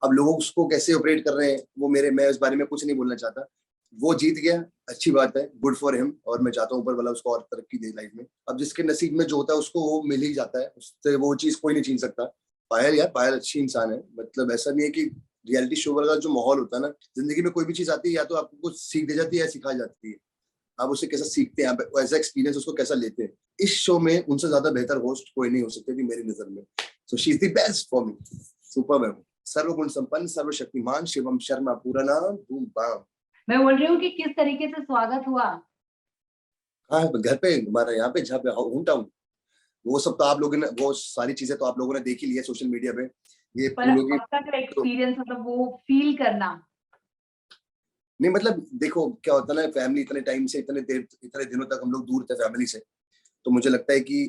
अब लोग उसको कैसे ऑपरेट कर रहे हैं वो मैं इस बारे में कुछ नहीं बोलना चाहता। वो जीत गया, अच्छी बात है, गुड फॉर हिम, और मैं चाहता हूँ ऊपर वाला उसको और तरक्की दे लाइफ में। अब जिसके नसीब में जो होता है उसको वो मिल ही जाता है, उससे वो चीज कोई नहीं छीन सकता। पायल यार, पायल अच्छी इंसान है, मतलब ऐसा नहीं है कि रियलिटी शो वाला जो माहौल होता है ना, जिंदगी में कोई भी चीज आती है या तो आपको कुछ सीख दे जाती है या सिखा जाती है। आप उसे कैसा सीखते हैं, आप एज एक्सपीरियंस उसको कैसा लेते हैं। इस शो में उनसे ज्यादा बेहतर होस्ट कोई नहीं हो सकते थी मेरी नजर में। So she is the best for me, super है। सर्वगुण संपन्न, सर्वशक्तिमान, शिवम शर्मा, पूरा नाम बूम बाम। मैं बोल रही हूँ कि किस तरीके से स्वागत हुआ। हाँ, घर पे हमारे यहाँ पे जहाँ पे होम टाउन, वो सब तो आप लोगों ने, वो सारी चीजें तो आप लोगों ने देखी ली है सोशल मीडिया पे। ये पर फूलों की अब तक का तो एक्सपीरियंस, मतलब वो फील करना। नहीं, मतलब देखो क्या होता है ना, फैमिली इतने टाइम से, इतने दिनों तक हम लोग दूर थे फैमिली से। तो मुझे लगता है कि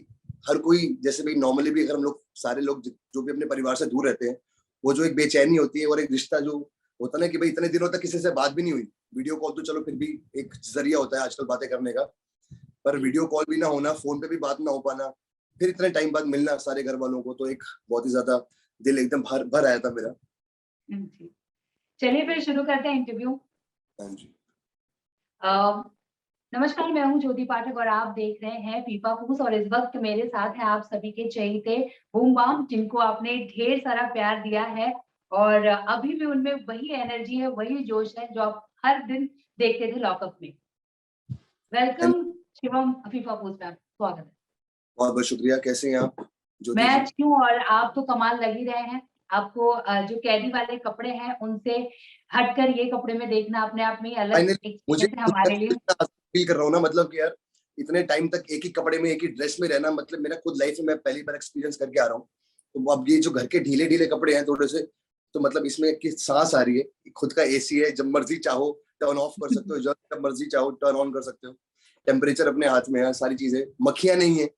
हर कोई, जैसे भाई नॉर्मली भी अगर हम लोग सारे लोग जो भी अपने परिवार से दूर रहते हैं, वो जो एक बेचैनी होती है और एक रिश्ता जो होता है ना कि भाई इतने दिनों तक किसी से बात भी नहीं हुई। वीडियो कॉल तो चलो फिर भी एक जरिया होता है आजकल बातें करने का, पर वीडियो कॉल भी ना होना, फोन पे भी बात ना हो पाना, फिर इतने टाइम बाद मिलना सारे घर वालों को, तो एक बहुत ही ज्यादा दिल एकदम भर भर आया था मेरा। जी। चलिए फिर शुरू करते हैं इंटरव्यू। हाँ जी। नमस्कार, मैं हूँ ज्योति पाठक और आप देख रहे हैं फीफा फूस। और इस वक्त मेरे साथ हैं आप सभी के चहेते बूम बाम, जिनको आपने ढेर सारा प्यार दिया है और अभी भी उनमें वही एनर्जी है, वही जोश है जो आप हर दिन देखते थे लॉकअप में। वेलकम शिवम, फीफा फूस में स्वागत है। बहुत बहुत शुक्रिया। कैसे हैं आप ज्योति मैं जी? अच्छी हूँ और आप तो कमाल लग ही रहे हैं। आपको जो कैदी वाले कपड़े हैं उनसे हटकर ये कपड़े में देखना अपने आप में ही अलग फाइनली मुझे एक्सपीरियंस है हमारे लिए। फील कर रहा हूँ ना, मतलब कि यार इतने टाइम तक एक ही कपड़े में, एक ही ड्रेस में रहना, मतलब मेरा खुद लाइफ में मैं पहली बार एक्सपीरियंस करके आ रहा हूँ। तो अब ये जो घर के ढीले ढीले कपड़े हैं थोड़े से, तो मतलब इसमें कि सांस आ रही है, खुद का एसी है, जब मर्जी चाहो टर्न ऑफ कर सकते हो, जब मर्जी चाहो टर्न ऑन कर सकते हो। टेम्परेचर अपने हाथ में है, सारी चीजें, मक्खियां नहीं है,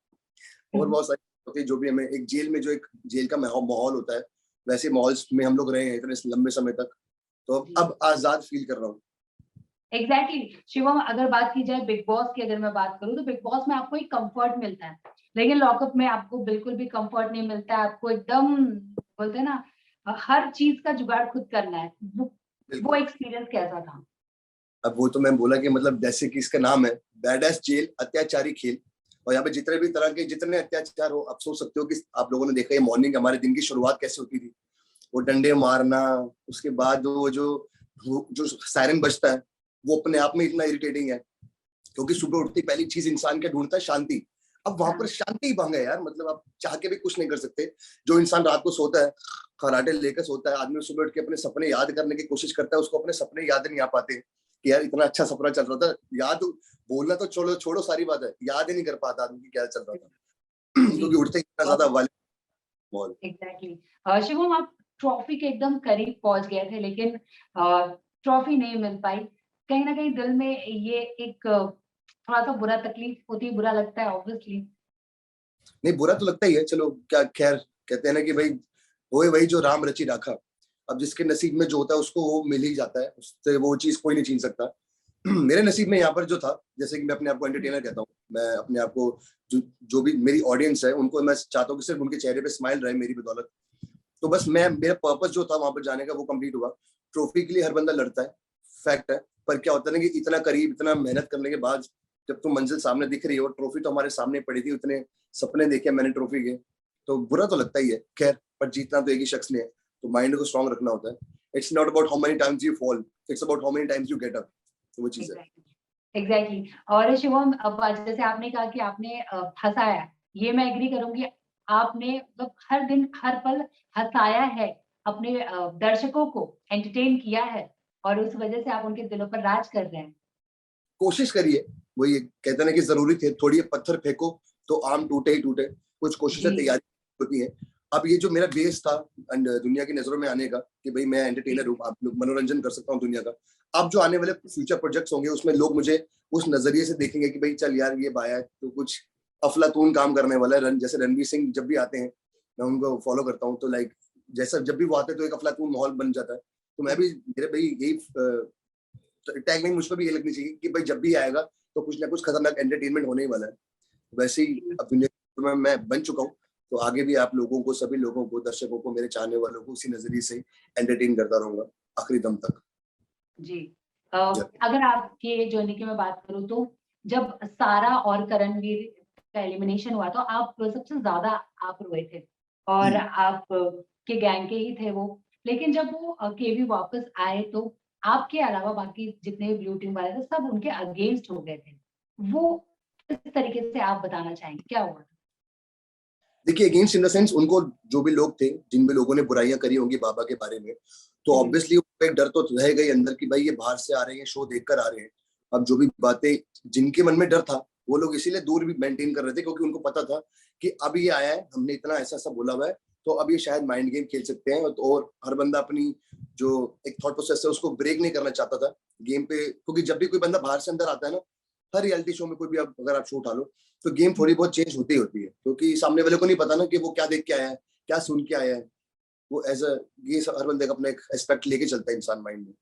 और बहुत सारी होती है जो भी हमें एक जेल में, जो एक जेल का माहौल होता है, वैसे माहौल्स में हम लोग रहे हैं इतने लंबे समय तक। तो अब आजाद फील कर रहा हूँ। एग्जैक्टली शिवम, अगर बात की जाए बिग बॉस की, अगर मैं बात करूं तो बिग बॉस में आपको एक कंफर्ट मिलता है, लेकिन लॉकअप में आपको बिल्कुल भी कंफर्ट नहीं मिलता है। आपको एकदम बोलते हैं ना, हर चीज का जुगाड़ खुद करना है। वो बिल्कुल। एक्सपीरियंस कैसा था? अब वो तो मैं बोला कि मतलब जैसे कि इसका नाम है बैडएस जेल, अत्याचारी खेल, और यहाँ पे जितने भी तरह के जितने अत्याचार हो, आप सोच सकते हो कि आप लोगों ने देखा ये मॉर्निंग हमारे दिन की शुरुआत कैसे होती थी। वो डंडे मारना, उसके बाद वो जो सायरन बजता है, वो अपने आप में इतना इरिटेटिंग है, क्योंकि सुबह उठती पहली चीज इंसान क्या ढूंढता है? शांति। अब वहां पर हाँ। शांति ही भंग है यार, मतलब आप चाह के भी कुछ नहीं कर सकते। जो इंसान रात को सोता है, खराटे लेकर सोता है, आदमी सुबह उठ के अपने सपने याद करने की कोशिश करता है, उसको अपने सपने याद नहीं आ पाते कि यार इतना अच्छा सपना चल रहा था। याद बोलना तो छोड़ो छोड़ो, सारी बात है, याद ही नहीं कर पाता आदमी की क्या चल रहा था। जी। क्योंकि उठते ही इतना ज्यादा वाले माहौल। एग्जैक्टली शिवम, आप ट्रॉफी के एकदम करीब पहुंच गए थे, लेकिन ट्रॉफी नहीं मिल पाई। कहीं ना कहीं दिल में ये एक थोड़ा सा बुरा तकलीफ होती है, बुरा लगता है ऑब्वियसली। नहीं, बुरा तो लगता ही है, चलो क्या, खैर कहते हैं ना कि भाई होए वही जो राम रची राखा। अब जिसके नसीब में जो होता है उसको वो मिल ही जाता है, उससे वो चीज कोई नहीं छीन सकता। मेरे नसीब में यहाँ पर जो था, जैसे कि मैं अपने आप को एंटरटेनर कहता हूँ, मैं अपने आप को, जो भी मेरी ऑडियंस है उनको मैं चाहता हूँ कि सिर्फ उनके चेहरे पे स्माइल रहे मेरी बदौलत। तो बस मैं, मेरा पर्पस जो था वहां पर जाने का वो कंप्लीट हुआ। ट्रॉफी के लिए हर बंदा लड़ता है, फैक्ट है। पर क्या होता है ना कि इतना करीब, इतना मेहनत करने के बाद जब तुम मंजिल सामने दिख रही हो, ट्रॉफी तो हमारे सामने पड़ी थी, उतने सपने देखे मैंने ट्रॉफी के, तो बुरा तो लगता ही है। खैर, पर जीतना तो एक ही शख्स ने है, तो माइंड को स्ट्रांग रखना होता है। It's not about how many times you fall, it's about how many times you get up. तो वो चीज है। एग्जैक्टली। और शिवम, अब जैसे आपने कहा कि आपने हंसाया, ये मैं एग्री करूंगी। आपने मतलब हर दिन हर पल हंसाया है, अपने दर्शकों को एंटरटेन किया है, और उस वजह से आप उनके दिलों पर राज कर रहे हैं। कोशिश करिए, वो ये कहते हैं ना कि जरूरी थे थोड़ी, पत्थर फेंको तो आम टूटे ही टूटे। कुछ कोशिशें, जी। तैयारी होती है। अब ये जो मेरा बेस था दुनिया की नजरों में आने का, कि भाई मैं एंटरटेनर हूँ, आप लोग मनोरंजन कर सकता हूँ दुनिया का। अब जो आने वाले फ्यूचर प्रोजेक्ट्स होंगे उसमें लोग मुझे उस नजरिए से देखेंगे कि भाई चल यार ये बाया है तो कुछ अफलातून काम करने वाला है। जैसे रणवीर सिंह जब भी आते हैं, मैं उनको फॉलो करता हूँ, तो लाइक जैसा जब भी वो आते हैं तो एक अफलातून माहौल बन जाता है। तो मैं भी, मेरे भाई यही टैगलाइन मुझ पर भी ये लगनी चाहिए कि भाई जब भी आएगा तो कुछ ना कुछ खतरनाक एंटरटेनमेंट होने ही वाला है। वैसे ही अब दुनिया में मैं बन चुका हूँ, तो आगे भी आप लोगों को, सभी लोगों को, दर्शकों को, मेरे चाहने वालों को उसी नजरिए से एंटरटेन करता रहूंगा आखिरी दम तक। जी। अगर आपके जर्नी की मैं बात करूँ तो जब सारा और करणवीर का एलिमिनेशन हुआ तो आप सबसे ज़्यादा आप रोए थे और आप के गैंग के ही थे वो। लेकिन जब वो केवी वापस आए तो आपके अलावा बाकी जितने भी ब्लू टीम वाले थे सब उनके अगेंस्ट हो गए थे। वो किस तरीके से आप बताना चाहेंगे, क्या हुआ था? देखिए, अगेंस्ट इन द सेंस, उनको जो भी लोग थे, जिन भी लोगों ने बुराइयां करी होंगी बाबा के बारे में, तो ऑब्वियसली एक डर तो रहेगा ही अंदर कि भाई ये बाहर से आ रहे हैं, शो देखकर आ रहे हैं। अब जो भी बातें जिनके मन में डर था, वो लोग इसीलिए दूर भी मेंटेन कर रहे थे, क्योंकि उनको पता था कि अब ये आया है, हमने इतना ऐसा ऐसा बोला हुआ है, तो अब ये शायद माइंड गेम खेल सकते हैं। और हर बंदा अपनी जो एक थॉट प्रोसेस है उसको ब्रेक नहीं करना चाहता था गेम पे, क्योंकि जब भी कोई बंदा बाहर से अंदर आता है ना, हर रियलिटी शो में कोई भी अगर आप शो उठा लो, तो गेम थोड़ी बहुत चेंज होती होती है, क्योंकि सामने वाले को नहीं पता ना कि वो क्या देख के आया है, क्या सुन के आया है। वो एज अ ये हर बंदे का अपना एक एस्पेक्ट लेके चलता है इंसान माइंड में।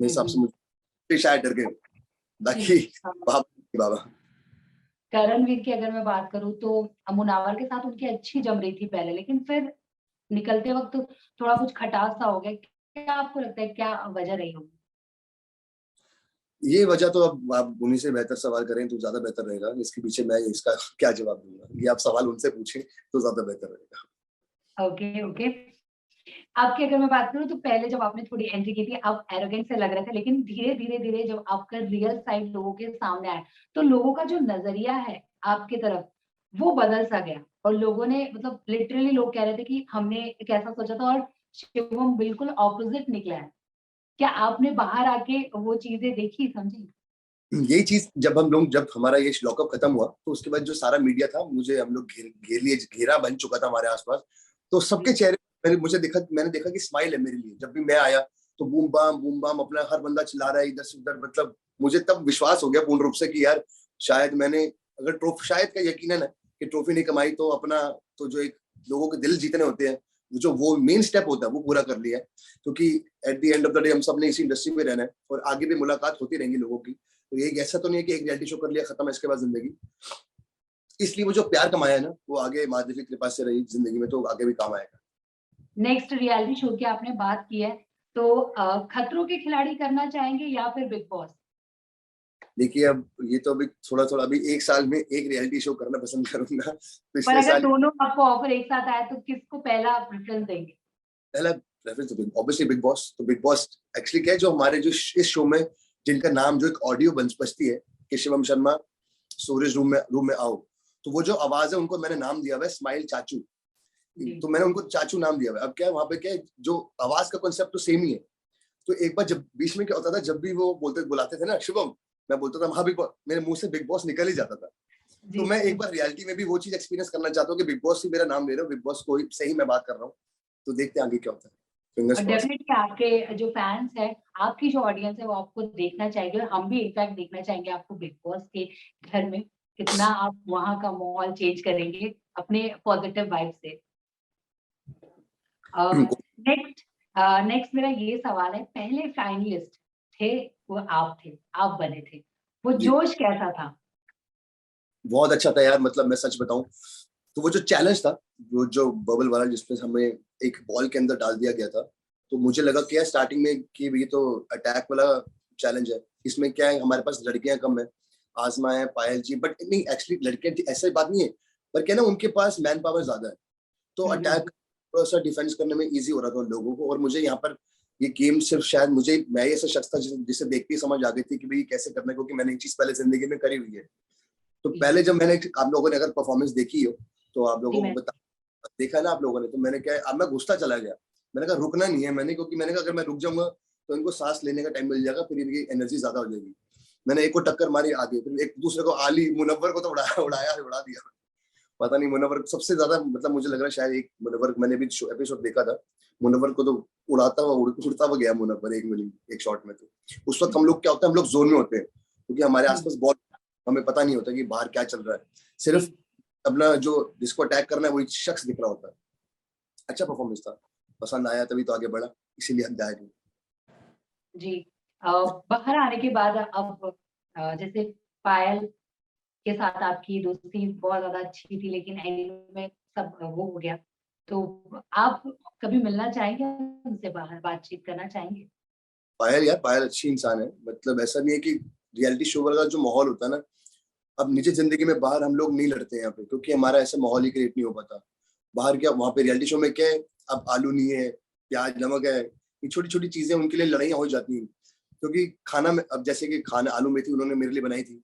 मेरे हिसाब से मुझे शायद डर गए, बाकी बाबा। करणवीर की अगर मैं बात करूँ तो मुनावर के साथ उनकी अच्छी जम रही थी पहले, लेकिन फिर निकलते वक्त थोड़ा कुछ खटास सा हो गया। क्या आपको लगता है क्या वजह रही होगी? ये वजह तो अब आप उन्हीं से बेहतर सवाल करें तो ज्यादा बेहतर रहेगा। इसके पीछे मैं इसका क्या जवाब दूंगा, ये आप सवाल उनसे पूछें तो ज्यादा बेहतर रहेगा। Okay, okay. आपकी अगर मैं बात करूँ तो पहले जब आपने थोड़ी एंट्री की थी, आप एरोगेंट से लग रहे थे, लेकिन धीरे-धीरे जब आपका रियल साइड लोगों के सामने आया, तो लोगों का जो नज़रिया है आपकी तरफ, वो बदल सा गया और लोगों ने मतलब लिटरली लोग कह रहे थे कि हमने एक ऐसा सोचा था और शिवम बिल्कुल ऑपोज़िट निकला है। क्या आपने बाहर आके वो चीज़ें देखी, समझी? यही चीज जब हमारा ये लॉकअप खत्म हुआ, तो उसके बाद जो सारा मीडिया था, मुझे हम लोग घेर लिए, घेरा बन चुका था हमारे आसपास। तो सबके जी, चेहरे मैंने देखा कि स्माइल है मेरे लिए। जब भी मैं आया तो बूम बाम अपना हर बंदा चिल्ला रहा है इधर से उधर। मतलब मुझे तब विश्वास हो गया पूर्ण रूप से कि यार शायद मैंने, अगर ट्रॉफी, शायद का यकीनन है कि ट्रॉफी नहीं कमाई, तो अपना, तो जो एक लोगों के दिल जीतने होते हैं, जो वो मेन स्टेप होता है, वो पूरा कर लिया है। क्योंकि at the end of the day हम सब ने इसी इंडस्ट्री में रहना है और आगे भी मुलाकात होती रहेंगी लोगों की। तो ये ऐसा तो नहीं है कि एक रियलिटी शो कर लिया खत्म है इसके बाद जिंदगी। इसलिए वो जो प्यार कमाया है ना, वो आगे माधुरी की कृपा से रही जिंदगी में, तो आगे भी काम आएगा। नेक्स्ट रियलिटी शो की आपने बात की है, तो खतरों के खिलाड़ी करना चाहेंगे या फिर बिग बॉस? देखिए, अब ये तो अभी थोड़ा थोड़ा, अभी एक साल में एक रियलिटी शो करना पसंद करूंगा। पर पिछले अगर साल दोनों आपको ऑफर एक साथ आए तो किसको पहला प्रेफ़रेंस देंगे? पहला रेफरेंस तो ऑब्वियसली बिग बॉस। तो बिग बॉस एक्चुअली क्या है, जो हमारे जो इस शो में जिनका नाम, जो एक ऑडियो बजती है कि शिवम शर्मा सूरज रूम में आओ, तो वो जो आवाज है उनको मैंने नाम दिया हुआ है स्माइल चाचू। जी, तो मैंने उनको चाचू नाम दिया हुआ है। अब क्या है, वहां पे क्या है, जो आवाज का कॉन्सेप्ट तो सेम ही है। तो एक बार जब बीच में क्या होता था, जब भी वो बुलाते थे ना शिवम, मैं बोलता था हाँ बिग बॉस, मेरे मुंह से बिग बॉस निकल ही जाता था। तो जी, मैं एक जी। बार रियलिटी में भी वो चीज एक्सपीरियंस करना चाहता हूँ कि बिग बॉस ही मेरा नाम ले रहे हो, बिग बॉस को ही से ही मैं बात कर रहा हूँ। तो देखते हैं आगे क्या होता है। फिंगर्स और क्रॉस्ड। डेफिनिटली आपके जो फैन्स हैं, आपकी जो ऑडियंस है वो आपको देखना चाहेगी और हम भी इनफैक्ट देखना चाहेंगे आपको बिग बॉस के घर में, कितना आप वहाँ का माहौल चेंज करेंगे अपने पॉजिटिव वाइब से। अ, नेक्स्ट नेक्स्ट मेरा ये सवाल है, पहले फाइनलिस्ट थे वो आप थे, आप बने थे। वो जी, जोश कैसा था? बहुत अच्छा था यार। मतलब मैं सच बताऊं तो वो जो चैलेंज था, वो जो बबल वाला, जिसमें हमें एक बॉल के अंदर डाल दिया गया था, तो मुझे लगा कि यार स्टार्टिंग में कि ये तो अटैक वाला चैलेंज है, इसमें क्या है, हमारे पास लड़कियां कम है, आसमा है, पायल जी, बट नहीं एक्चुअली लड़कियां ऐसा बात नहीं है, पर क्या ना उनके पास मैन पावर ज्यादा है। तो हुँ, हुँ, अटैक थोड़ा सा डिफेंस करने में इजी हो रहा था उन लोगों को। और मुझे यहाँ पर ये गेम सिर्फ शायद मुझे, मैं ही ऐसा शख्स था जिसे देखते ही समझ आ गई थी कि भाई कैसे करना है, क्योंकि मैंने एक चीज पहले जिंदगी में करी हुई है। तो जी, पहले जब मैंने, आप लोगों ने अगर परफॉर्मेंस देखी हो तो आप जी लोगों को मैं बता, देखा ना आप लोगों ने, तो मैंने क्या है, अब मैं घुसता चला गया। मैंने कहा रुकना नहीं है मैंने, क्योंकि मैंने कहा अगर मैं रुक जाऊंगा तो इनको सांस लेने का टाइम मिल जाएगा, फिर इनकी एनर्जी ज्यादा हो जाएगी। मैंने एक को टक्कर मारी आगे, फिर एक दूसरे को, आली मुनव्वर को तो उड़ा दिया। पता नहीं मुनव्वर सबसे ज्यादा, मतलब मुझे लग रहा है शायद एक मुनव्वर, मैंने भी एपिसोड देखा था, मुनव्वर को तो उड़ाता हुआ उड़ता हुआ गया मुनव्वर एक शॉट में। तो उस वक्त हम लोग क्या होता है, हम लोग जोन में होते हैं, क्योंकि हमारे जी, आसपास बॉल, हमें पता नहीं होता कि बाहर क्या चल रहा है। सिर्फ जी, अपना जो जिसको अटैक करना है वही शख्स दिख रहा होता है। अच्छा परफॉर्मेंस था, पसंद आया तभी तो आगे बढ़ा, इसीलिए हम जाए। जी। अ, बाहर आने के बाद अब जैसे पायल के साथ आपकी दोस्ती बहुत ज़्यादा अच्छी थी, लेकिन एंडिंग में सब वो हो गया। तो आप कभी मिलना चाहेंगे उनसे, बाहर बातचीत करना चाहेंगे? पायल यार, पायल अच्छी इंसान है, मतलब ऐसा नहीं है कि रियलिटी शो वाला जो माहौल होता है ना, अब निजी जिंदगी में बाहर हम लोग नहीं लड़ते हैं यहाँ पे, क्योंकि हमारा ऐसा माहौल ही क्रिएट नहीं हो पाता। बाहर क्या, वहां पे रियलिटी शो में क्या है, अब आलू नहीं है, प्याज नमक है, ये छोटी छोटी चीजें उनके लिए लड़ाइयाँ हो जाती हैं। क्योंकि खाना में, अब जैसे कि खाना आलू मेथी उन्होंने मेरे लिए बनाई थी,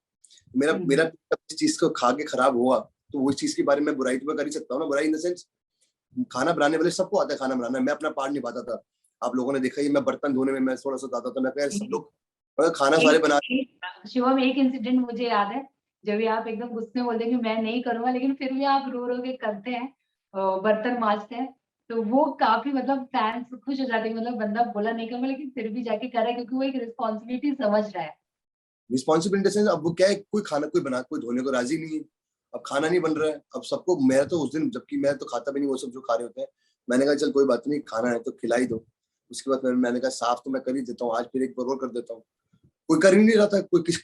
मेरा मेरा इस चीज को खा के खराब हुआ, तो वो इस चीज के बारे में बुराई तो मैं कर ही सकता हूँ ना। बुराई इन द सेंस, खाना बनाने वाले सबको आता है खाना बनाना, मैं अपना पार्ट निभाता था। आप लोगों ने देखा ही, मैं बर्तन धोने में मैं थोड़ा सा आता था, मैं कहा यार सब लोग अगर खाना सारे बना। शिवम, एक इंसिडेंट मुझे याद है, जब भी आप एकदम गुस्से में बोलते हैं कि मैं नहीं करूंगा, लेकिन फिर भी आप रो रो के करते हैं, बर्तन मांजते हैं, तो वो काफी मतलब फैंस खुश हो जाते हैं, मतलब बंदा बोला नहीं करूंगा लेकिन फिर भी जाके कर रहा है, क्योंकि वो एक रिस्पॉन्सिबिलिटी समझ रहा है। रिस्पॉन्सिबिलिटी से अब वो क्या है, कोई खाना कोई बना कोई धोने को राजी नहीं है। अब खाना नहीं बन रहा है, अब सबको, मैं तो उस दिन, जबकि मैं तो खाता भी नहीं वो सब जो खा रहे होते हैं, मैंने कहा चल कोई बात नहीं, खाना है तो खिला ही दो। उसके बाद मैंने कहा साफ तो मैं कर ही देता हूँ, आज फिर एक बार और कर देता हूँ। कोई कर ही नहीं रहा था, कोई किस,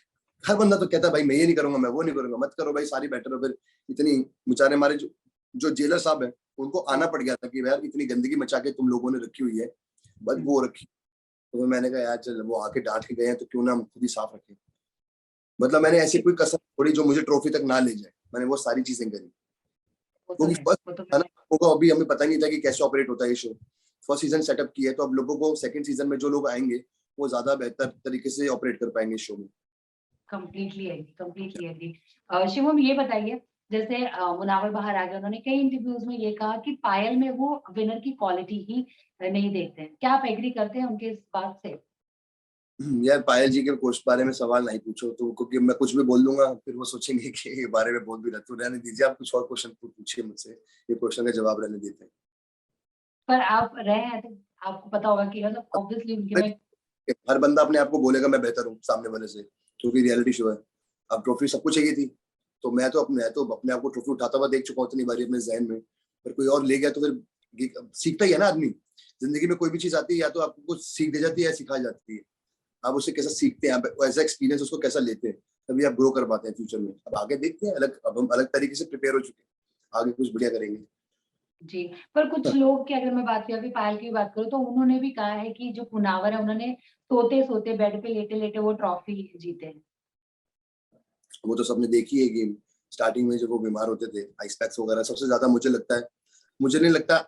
हर बंदा तो कहता है भाई मैं ये नहीं करूंगा, मैं वो नहीं करूंगा, मत करो भाई, सारी बेटर हो। फिर इतनी, बेचारे हमारे जो जो जेलर साहब है, उनको आना पड़ गया था कि यार इतनी गंदगी मचा के तुम लोगों ने रखी हुई है, बदबू हो रखी। तो मैंने कहा यार चल, वो आके डांट के गए हैं तो क्यों ना हम खुद ही साफ रखें। मतलब मैंने ऐसी कोई कसर छोड़ी जो मुझे ट्रॉफी तक ना ले जाए, मैंने वो सारी चीजें करी। वो तो क्योंकि है, फर्स्ट वो तो था है। ना, लोगों को अभी हमें पता नहीं था कि कैसे ऑपरेट होता है ये शो। फर्स्ट सीजन सेटअप किया है, तो अब लोगों को सेकंड सीजन में जो लोग आएंगे वो ज्यादा बेहतर तरीके से ऑपरेट कर पाएंगे इस शो में। Completely agree, completely agree. Shivam, ये बताइए, जैसे मुनावर बाहर आ गए, उन्होंने कई इंटरव्यूज में ये कहा कि पायल में वो विनर की क्वालिटी ही नहीं देखते हैं, क्या आप एग्री करते हैं उनके इस बात से? यार पायल जी के कोच बारे में सवाल नहीं पूछो, तो क्योंकि मैं कुछ भी बोल दूंगा फिर वो सोचेंगे कि ये बारे में बोल भी रहे, तो रहने दीजिए, आप कुछ और क्वेश्चन पूछिए मुझसे, ये क्वेश्चन का जवाब रहने देते हैं। पर आप रहे हैं तो आपको पता होगा कि मतलब ऑब्वियसली उनके में। हर बंदा अपने आप को बोलेगा मैं बेहतर हूँ सामने वाले से, क्योंकि रियलिटी शो है। अब ट्रॉफी सबको चाहिए थी, तो मैं तो अपने आप को ट्रॉफी उठाता हुआ देख चुका हूँ इतनी बारी अपने जहन में। पर कोई और ले गया तो फिर सीखता ही है ना आदमी। जिंदगी में कोई भी चीज आती है, या तो आपको कुछ सीख दे जाती है या सिखा जाती है। आप उसे कैसा सीखते हैं, आप एज एक्सपीरियंस उसको कैसा लेते हैं, तभी आप ग्रो कर पाते हैं फ्यूचर में। अब आगे देखते हैं, अब हम अलग तरीके से प्रिपेयर हो चुके हैं, आगे कुछ बढ़िया करेंगे। जी, पर कुछ लोग की अगर मैं बात करूँ, अभी पायल की बात करूँ, तो उन्होंने भी कहा है कि जो मुनावर है, उन्होंने सोते-सोते बेड पे लेटे-लेटे वो ट्रॉफी जीते हैं। वो तो सबने देखी है गेम, स्टार्टिंग में जब वो बीमार होते थे, आइस पैक्स वगैरह, सबसे ज्यादा मुझे लगता है, मुझे नहीं लगता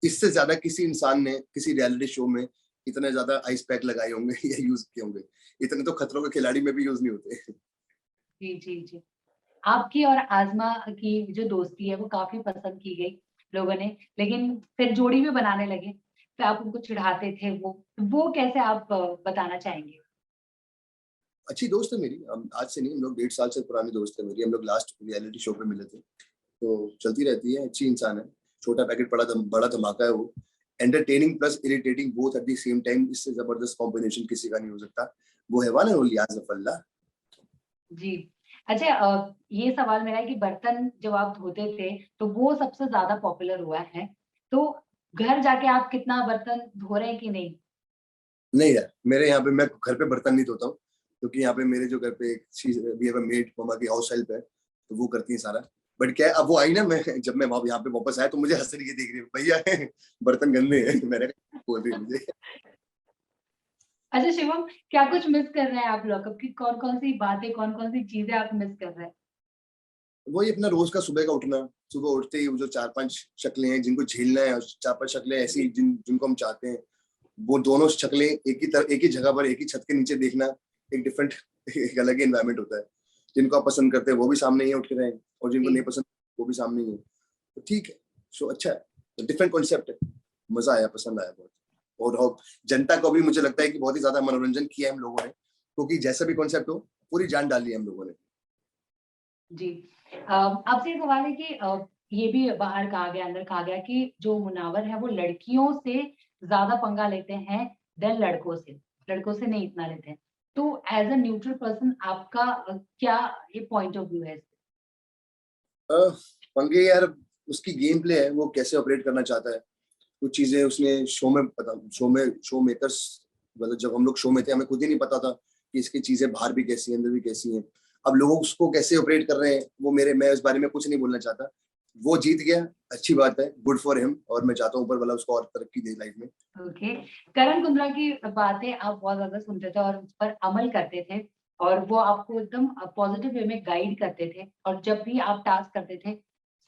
इससे ज्यादा किसी इंसान ने किसी रियलिटी शो में इतने ज्यादा आइस पैक लगाए होंगे या यूज किए होंगे। इतने तो खतरों के खिलाड़ी में भी यूज नहीं होते। जी, जी, जी। आपकी और आज़मा की जो दोस्ती है वो काफ़ी पसंद की गई लोगों ने, लेकिन फिर जोड़ी भी बनाने लगे, फिर आप उनको चिढ़ाते थे, वो कैसे आप बताना चाहेंगे? अच्छी दोस्त है मेरी, हम आज से नहीं, हम लोग 1.5 साल से पुरानी दोस्त है मेरी, हम लोग लास्ट रियलिटी शो पे मिले थे। तो चलती रहती है, अच्छी इंसान है। छोटा पैकेट बड़ा धमाका है वो। Entertaining plus irritating both at the same time, इससे जबरदस्त कॉम्बिनेशन किसी का नहीं हो सकता। वो है वन एंड ओनली आसिफ अल्लाह। जी। अच्छा, ये सवाल मेरा है कि बर्तन जब आप धोते थे, तो वो सबसे ज़्यादा पॉपुलर हुआ है, तो घर जाके आप कितना बर्तन धो रहे हैं कि नहीं? नहीं यार, मेरे यहाँ पे मैं घर पे बर्तन नहीं धोता हूँ, क्योंकि यहाँ पे मेरे जो घर पे एक चीज भी है, मेड मम्मा की हाउस हेल्प है, तो वो करती है सारा। बट क्या है, अब वो आई ना, मैं जब मैं यहाँ पे वापस आया तो मुझे हंस रही है, देख रही है भैया बर्तन गंदे हैं, मैंने कहा, बोल रही है मुझे। अच्छा शिवम, क्या कुछ मिस कर रहे हैं आप लॉकअप की? कौन-कौन सी बातें, कौन-कौन सी चीज़ें आप मिस कर रहे हैं? वही अपना रोज का सुबह का उठना, सुबह उठते ही वो जो 4-5 शक्लें हैं जिनको झेलना है, और 4-5 शक्लें ऐसी जिनको हम चाहते हैं, वो दोनों शक्लें एक ही जगह पर, एक ही छत के नीचे देखना, एक डिफरेंट एक अलग ही एनवायरनमेंट होता है। जिनको आप पसंद करते हैं वो भी सामने ही उठ के रहे, और जिनको जी। नहीं पसंद वो भी सामने ही है। तो ठीक है, शो अच्छा है, डिफरेंट कॉन्सेप्ट है, मजा आया, पसंद आया बहुत। और जनता को भी मुझे लगता है कि बहुत ही ज्यादा मनोरंजन किया है हम लोगों ने, क्योंकि जैसा भी कॉन्सेप्ट हो, पूरी जान डाली है हम लोगों ने। जी। आपसे ये सवाल है कि ये भी बाहर कहा गया, अंदर कहा गया कि जो मुनावर है वो लड़कियों से ज़्यादा पंगा लेते हैं देन लड़कों से। लड़कों से नहीं इतना लेते हैं। तो एज़ अ न्यूट्रल पर्सन आपका क्या ये पॉइंट ऑफ व्यू है इस पे? अ, पंगे यार, उसकी गेम प्ले है, वो कैसे ऑपरेट करना चाहता है। कुछ चीजें उसने शो मेकर्स, मतलब जब हम लोग शो में थे हमें खुद ही नहीं पता था कि इसकी चीजें बाहर भी कैसी हैं, अंदर भी कैसी हैं। अब लोग उसको कैसे ऑपरेट कर रहे हैं, वो मैं इस बारे में कुछ नहीं बोलना चाहता। वो जीत गया, अच्छी बात है, गुड फॉर हिम, और मैं चाहता हूँ ऊपर वाला उसको और तरक्की दे लाइफ में। ओके, करण कुंद्रा की बातें आप बहुत ज्यादा सुनते थे और उस पर अमल करते थे, और वो आपको एकदम पॉजिटिव वे में गाइड करते थे, और जब भी आप टास्क करते थे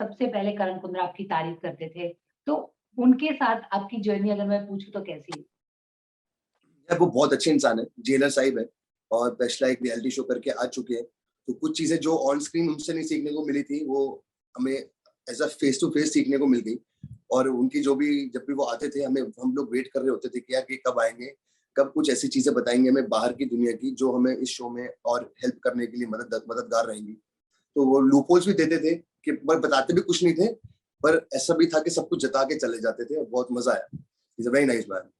सबसे पहले करण कुंद्रा आपकी तारीफ करते थे। तो उनके साथ आपकी जर्नी अगर मैं पूछूं तो कैसी है? यार वो बहुत अच्छे इंसान है, जेलर साहिब है, और पेशला एक रियलिटी शो करके आ चुके हैं। तो कुछ चीजें जो ऑन स्क्रीन उनसे नहीं सीखने को मिली थी, वो हमें as a face to face सीखने को मिल गई। और उनकी जो भी, जब भी वो आते थे, हमें, हम लोग वेट कर रहे होते थे कि यार ये कब आएंगे, कब कुछ ऐसी चीजें बताएंगे हमें बाहर की दुनिया की, जो हमें इस शो में और हेल्प करने के लिए मददगार रहेंगी। तो वो लूपहोल्स भी देते थे कि बताते भी कुछ नहीं थे, पर ऐसा भी था कि सब कुछ जता के चले जाते थे, और बहुत मजा आया। Is a very nice man.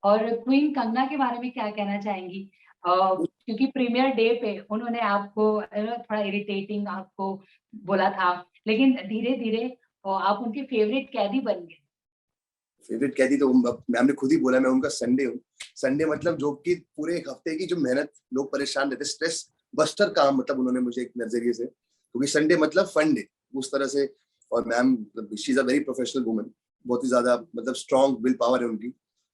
और क्वीन कंगना के बारे में क्या कहना चाहेंगी? क्योंकि प्रीमियर डे पे उन्होंने आपको थोड़ा इरिटेटिंग आपको बोला था, लेकिन धीरे धीरे आप उनके फेवरेट कैदी बन गए। फेवरेट कैदी तो मैम ने खुद ही बोला, मैं उनका संडे हूँ। संडे मतलब जो कि पूरे एक हफ्ते की जो मेहनत, लोग परेशान रहते, स्ट्रेस बस्टर काम, मतलब उन्होंने मुझे एक नजरिए से, क्योंकि संडे मतलब फन डे उस तरह से। और ma'am, she is a very professional woman, बहुत ही ज्यादा मतलब स्ट्रॉन्ग विल पावर है उनकी,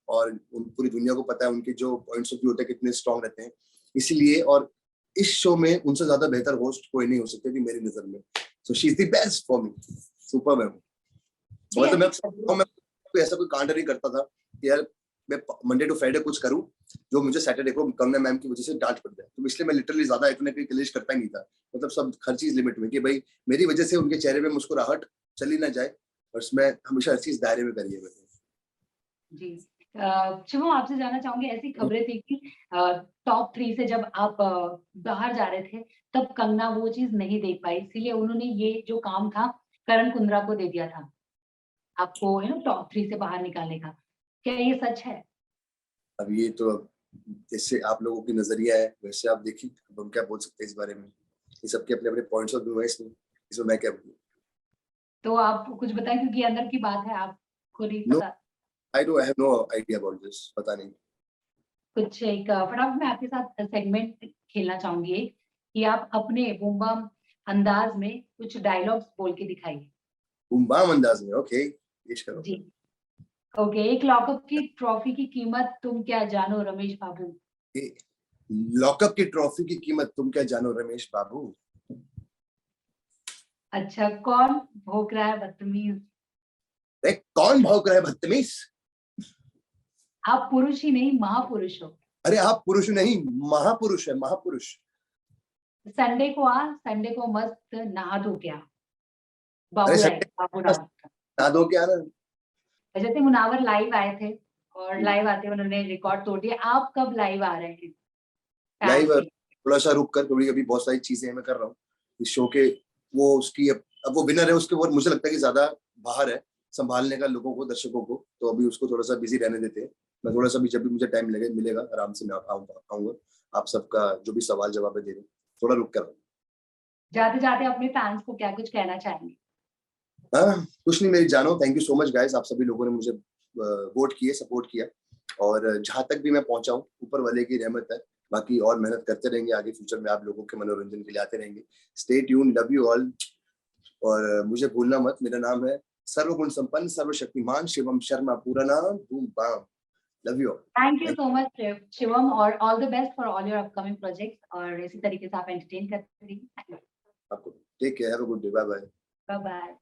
और पूरी दुनिया को पता है उनके जो पॉइंट्स ऑफ व्यू होते हैं कितने स्ट्रॉन्ग रहते हैं। इसलिए, और इस शो में उनसे ज्यादा बेहतर होस्ट कोई नहीं हो सकते थी मेरी नजर में। So she is the best for me, super ma'am. जी, मतलब ऐसी मैं कोई ऐसा कोई कांड नहीं करता था कि यार मैं मंडे टू फ्राइडे कुछ करूं जो मुझे सैटरडे को करुणा मैम की वजह से डांट पड़ जाए। तो इसलिए मैं लिटरली ज्यादा इतने कोई क्लेश करता ही नहीं था। मतलब सब हर चीज लिमिट में, कि भाई मेरी वजह से उनके चेहरे पे मुस्कुराहट चली ना जाए, और उसमें हमेशा हर चीज दायरे में करिए मैंने। जी, शिवम आपसे जानना चाहूंगी, ऐसी खबरें थी कि टॉप 3 से जब आप बाहर जा रहे थे, तब कंगना वो चीज नहीं देख पाई, इसीलिए उन्होंने ये जो काम था करण कुंद्रा को दे दिया था, आपको टॉप 3 से बाहर निकालने का। क्या ये सच है? अब ये तो, अब जैसे आप लोगों की नजरिया है वैसे आप देखिए, अब हम क्या बोल सकते हैं इस बारे में। ये सबके अपने अपने पॉइंट्स ऑफ व्यू है, इसमें मैं क्या बोलूँ। तो आप कुछ बताएं, क्योंकि अंदर की बात है, आपको नहीं नो, पता। I have no idea about this, पता नहीं। कुछ एक फटाफट मैं आपके साथ सेगमेंट खेलना चाहूंगी, एक कि आप अपने बूम बम अंदाज में कुछ डायलॉग्स बोल के दिखाइए। बुम्बाम अंदाज में, ओके, पेश करो। जी, ओके। एक लॉकअप की ट्रॉफी की कीमत तुम क्या जानो रमेश बाबू? लॉकअप की ट्रॉफी की कीमत तुम क्या जानो रमेश बाबू। अच्छा, कौन भौंक रहा है बदतमीज? अरे कौन भौंक रहा है बदतमीज। आप पुरुष ही नहीं महापुरुष हो। अरे आप पुरुष नहीं, महापुरुष है, महापुरुष। संडे को आ, संडे को मस्त नहा धो के आ। अरे बाबू राय, संडे बाबू राव। ना दो क्या ना। जैसे मुनावर लाइव आए थे, और हम्म। लाइव आते उन्होंने रिकॉर्ड तोड़ दिया, आप कब लाइव आ रहे हैं फैंस लाइव के? थोड़ा सा रुक कर, कभी अभी बहुत सारी चीजें मैं कर रहा हूँ इस शो के। वो उसकी अब वो विनर है उसके, और मुझे लगता है कि ज्यादा बाहर है संभालने का लोगों को, दर्शकों को, तो अभी उसको थोड़ा सा बिजी रहने देते हैं। मैं थोड़ा सा भी, जब भी मुझे टाइम लगे मिलेगा आराम से मैं आऊंगा आप सबका जो भी सवाल जवाब है देने। थोड़ा रुक कर। जाते जाते अपने फैंस को क्या कुछ कहना चाहेंगे? हाँ, कुछ नहीं मेरी जानो, thank you so much guys, आप सभी लोगों ने मुझे वोट किए, सपोर्ट किया, और जहां तक भी मैं पहुंचा हूँ ऊपर वाले की रहमत है। बाकी और मेहनत करते रहेंगे आगे, फ्यूचर में आप लोगों के मनोरंजन के लिए आते रहेंगे। Stay tune, love you all. और मुझे भूलना मत, मेरा नाम है सर्वगुण संपन्न सर्वशक्तिमान शिवम शर्मा, पूरा नाम boom bam. Love you all. Thank you thank so much Shivam, और all the best for all your upcoming projects, और इसी तरीके से आप एंटरटेन करते रहिए। आपको, take care, have a good day, bye bye. Bye bye.